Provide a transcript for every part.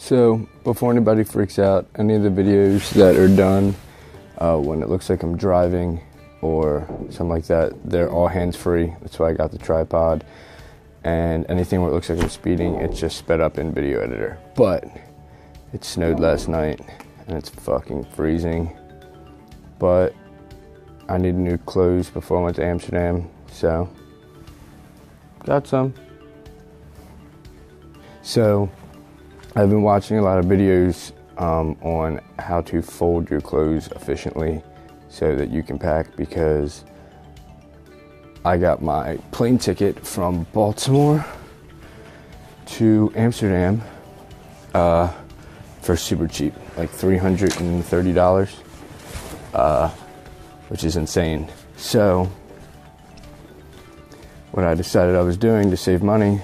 So, before anybody freaks out, any of the videos that are done when it looks like I'm driving or something like that, they're all hands-free. That's why I got the tripod. And anything where it looks like I'm speeding, it's just sped up in Video Editor. But it snowed last night and it's fucking freezing. But I need new clothes before I went to Amsterdam, so got some. So I've been watching a lot of videos on how to fold your clothes efficiently so that you can pack, because I got my plane ticket from Baltimore to Amsterdam for super cheap, like $330, which is insane. So what I decided I was doing to save money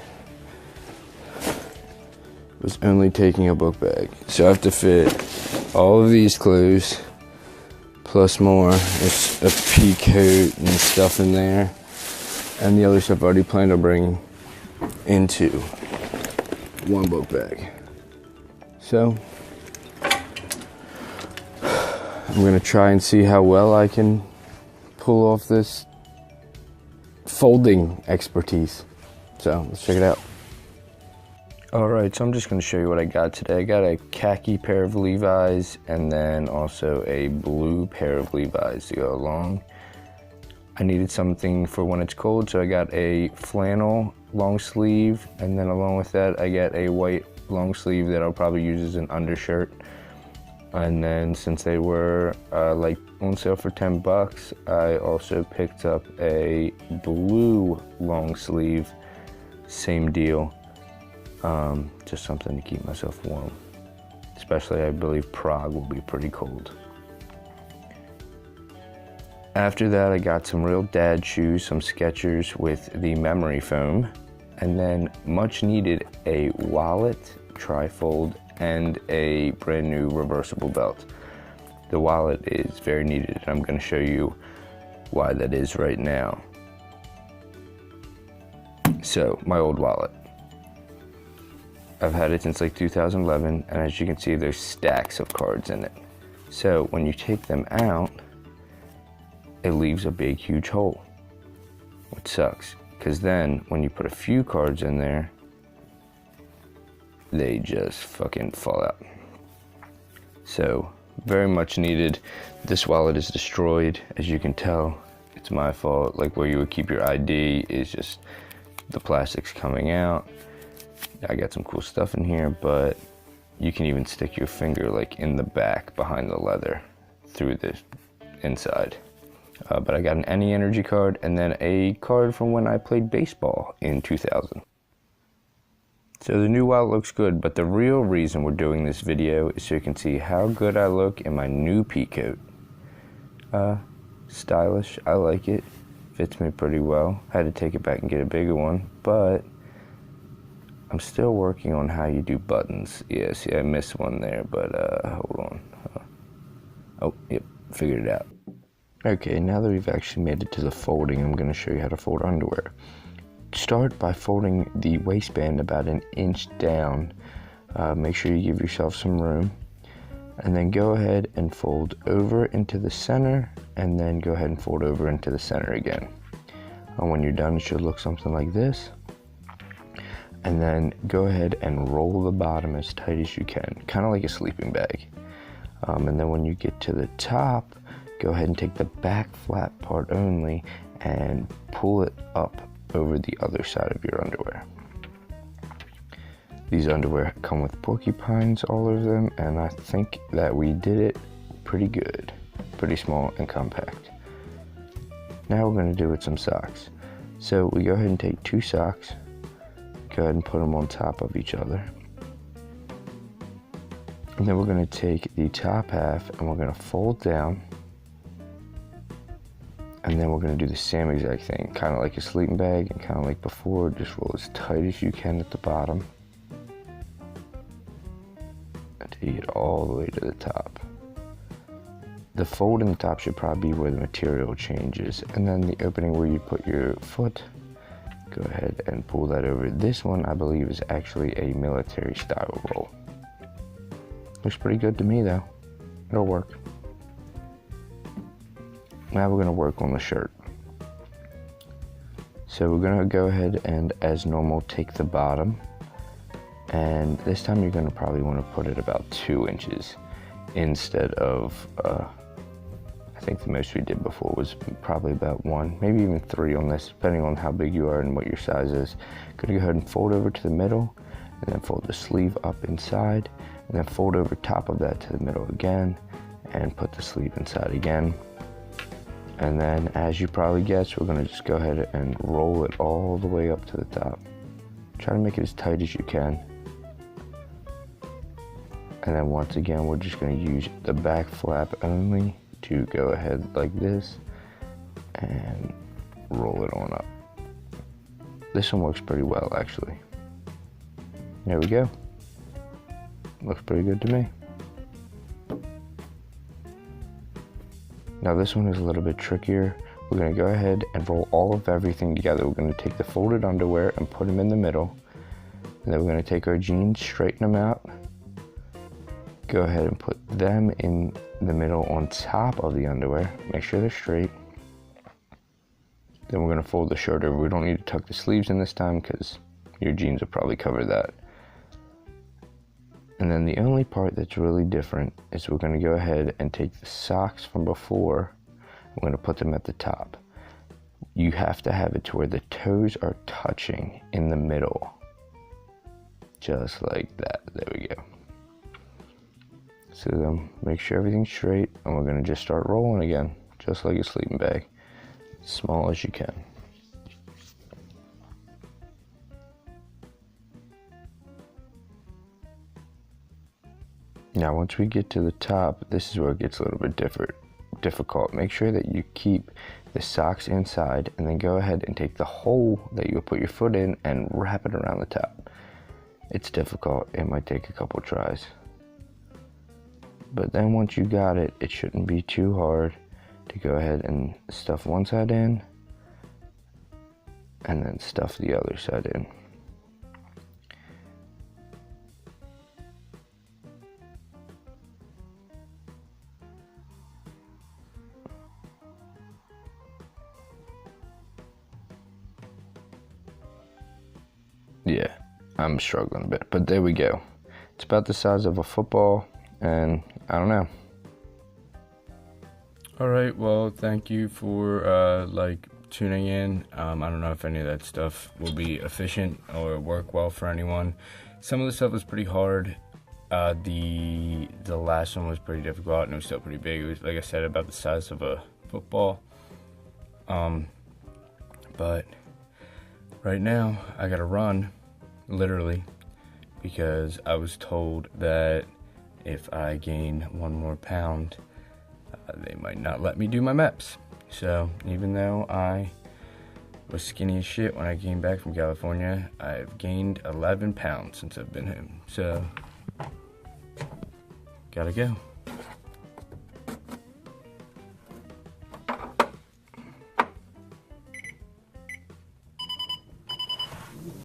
was only taking a book bag. So I have to fit all of these clothes plus more. It's a Peacoat and stuff in there, and the other stuff I already planned on bringing into one book bag. So I'm gonna try and see how well I can pull off this folding expertise. So let's check it out. Alright, so I'm just going to show you what I got today. I got a khaki pair of Levi's and then also a blue pair of Levi's to go along. I needed something for when it's cold, so I got a flannel long sleeve, and then along with that I got a white long sleeve that I'll probably use as an undershirt. And then since they were like on sale for $10, I also picked up a blue long sleeve, same deal. Just something to keep myself warm. Especially, I believe Prague will be pretty cold. After that, I got some real dad shoes, some Skechers with the memory foam, and then much needed a wallet, trifold, and a brand new reversible belt. The wallet is very needed, and I'm going to show you why that is right now. So, my old wallet. I've had it since like 2011, and as you can see, there's stacks of cards in it. So when you take them out, it leaves a big, huge hole, which sucks, because then when you put a few cards in there, they just fucking fall out. So very much needed. This wallet is destroyed, as you can tell. It's my fault. Like where you would keep your ID is just the plastic's coming out. I got some cool stuff in here, but you can even stick your finger like in the back behind the leather through the inside. But I got an Any Energy card and then a card from when I played baseball in 2000. So the new wallet looks good, but the real reason we're doing this video is so you can see how good I look in my new Peacoat. Stylish, I like it. Fits me pretty well. I had to take it back and get a bigger one, but I'm still working on how you do buttons. Yeah, see, I missed one there, but hold on. Oh, yep, figured it out. Okay, now that we've actually made it to the folding, I'm going to show you how to fold underwear. Start by folding the waistband about an inch down. Make sure you give yourself some room. And then go ahead and fold over into the center, and then go ahead and fold over into the center again. And when you're done, it should look something like this. And then go ahead and roll the bottom as tight as you can, kind of like a sleeping bag. And then when you get to the top, go ahead and take the back flat part only and pull it up over the other side of your underwear. These underwear come with porcupines all over them, and I think that we did it pretty good. Pretty small and compact. Now we're going to do it with some socks. So we go ahead and take two socks, go ahead and put them on top of each other. And then we're going to take the top half and we're going to fold down. And then we're going to do the same exact thing, kind of like a sleeping bag and kind of like before, just roll as tight as you can at the bottom until you get all the way to the top. The fold in the top should probably be where the material changes, and then the opening where you put your foot, go ahead and pull that over. This one I believe is actually a military style roll. Looks pretty good to me though. It'll work. Now we're gonna work on the shirt. So we're gonna go ahead and, as normal, take the bottom, and this time you're gonna probably wanna put it about 2 inches instead of, I think the most we did before was probably about 1, maybe even 3 on this, depending on how big you are and what your size is. Gonna go ahead and fold over to the middle, and then fold the sleeve up inside, and then fold over top of that to the middle again, and put the sleeve inside again. And then, as you probably guessed, we're gonna just go ahead and roll it all the way up to the top. Try to make it as tight as you can. And then once again, we're just gonna use the back flap only to go ahead like this and roll it on up. This one works pretty well, actually. There we go. Looks pretty good to me. Now this one is a little bit trickier. We're gonna go ahead and roll all of everything together. We're gonna take the folded underwear and put them in the middle. And then we're gonna take our jeans, straighten them out. Go ahead and put them in the middle on top of the underwear. Make sure they're straight. Then we're gonna fold the shirt over. We don't need to tuck the sleeves in this time because your jeans will probably cover that. And then the only part that's really different is we're gonna go ahead and take the socks from before. We're gonna put them at the top. You have to have it to where the toes are touching in the middle. Just like that, there we go. So then make sure everything's straight, and we're gonna just start rolling again, just like a sleeping bag, as small as you can. Now once we get to the top, this is where it gets a little bit difficult. Make sure that you keep the socks inside, and then go ahead and take the hole that you'll put your foot in and wrap it around the top. It's difficult, it might take a couple tries. But then once you got it, it shouldn't be too hard to go ahead and stuff one side in, and then stuff the other side in. Yeah, I'm struggling a bit, but there we go. It's about the size of a football, and I don't know. All right, well, thank you for tuning in. I don't know if any of that stuff will be efficient or work well for anyone. Some of the stuff was pretty hard. The last one was pretty difficult, and it was still pretty big. It was, like I said, about the size of a football. But right now, I gotta run, literally, because I was told that if I gain 1 more pound, they might not let me do my MEPS. So even though I was skinny as shit when I came back from California, I've gained 11 pounds since I've been home. So, gotta go.